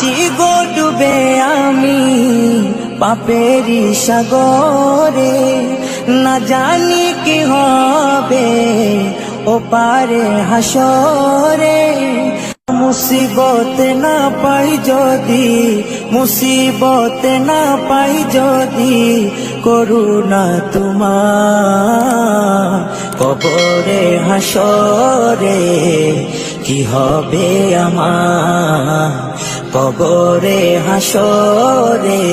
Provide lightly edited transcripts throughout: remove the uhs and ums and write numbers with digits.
আছি গো ডুবে আমি পাপেরি সাগরে, না জানি কি হবে ও পারে হাসরে। মুসিবত না পাই যদি, মুসিবত না পাই যদি, করুণা তোমার কবরে হাসরে কি হবে আমার, কবরে হাসরে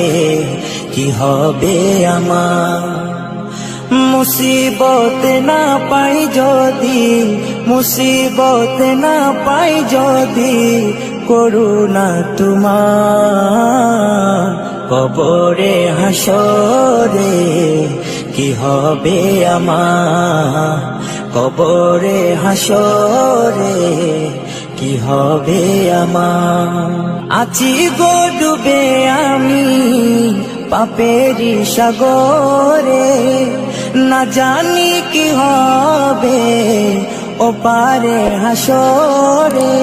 কি হবে আমার। মুসিবত না পাই যদি, মুসিবত না পাই যদি, করুণা তোমার কবরে হাসরে কি হবে আমার, কবরে হাসরে কি হবে আমার। আছি গো ডুবে আমি পাপেরি সাগরে, না জানি কি হবে ও পারে হাসরে।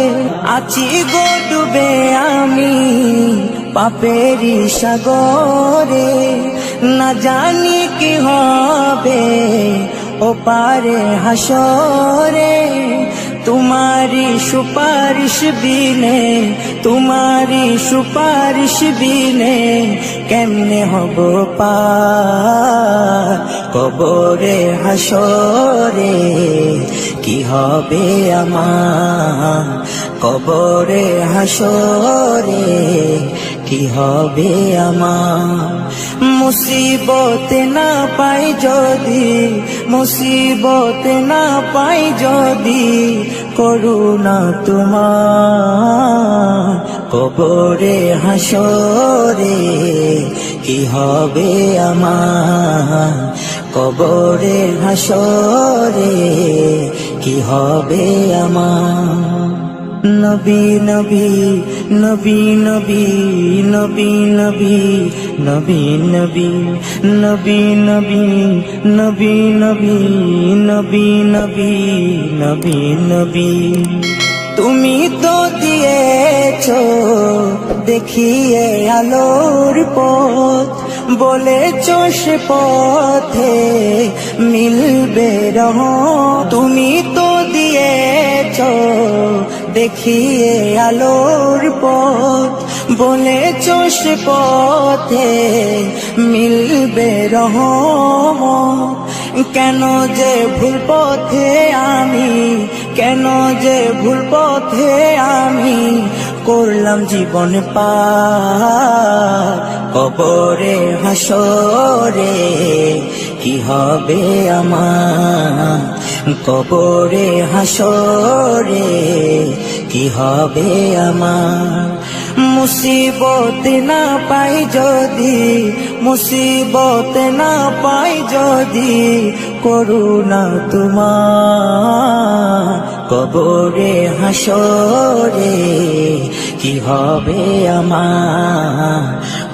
আছি গো ডুবে আমি পাপেরি সাগরে, না জানি কি হবে ও পারে হাসরে। तुम्हारी सुपारिश बिने, तुम्हारी सुपारिश बिने केमने हबो पार कबरे हासरे কি হবে আমার, কবরে হাসরে কি হবে আমার। মুসিবত না পাই যদি, মুসিবত না পাই যদি, করুণা তোমার কবরে হাসরে কি হবে আমার, কবরে হাসরে কি হবে আমার। নবী নবী নবী নবী নবী নবী নবী নবী নবী নবী নবী নবী নবী নবী নবী নবী। তুমি তো দিয়েছো দেখিয়ে আলোর পথ, বলেছো সে পথে মিলবে রহমত। তুমি তো দিয়েছো দেখিয়ে আলোর পথ, বলেছো সে পথে মিলবে রহমত। কেন যে ভুল পথে আমি, কেন যে ভুল পথে আমি করলাম জীবন পার কবরে হাসরে কি হবে আমার, কবরে হাসরে কি হবে আমার। মুসিবত না পাই যদি, মুসিবত না পাই যদি, করুণা তোমার কবরে হাসরে কি হবে আমার,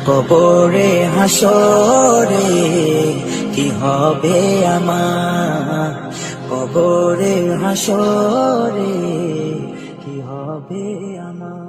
কবরে হাসরে কি হবে আমার, কবরে হাসরে কি হবে আমার।